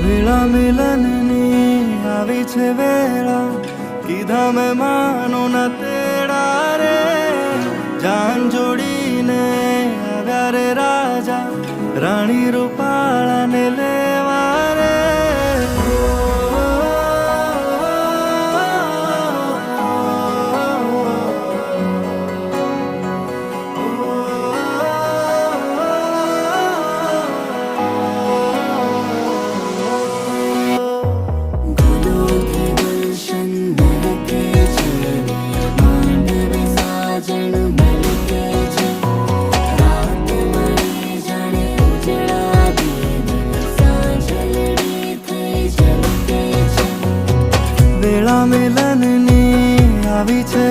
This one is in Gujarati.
વેળા મિલનની આવી છે વેળા, કીધા મેં માનો ના તેડા રે. જાન જોડીને આવ્યા રે રાજા, રાણી રૂપાળાને લેવા રે. વેળા મિલનની આવી છે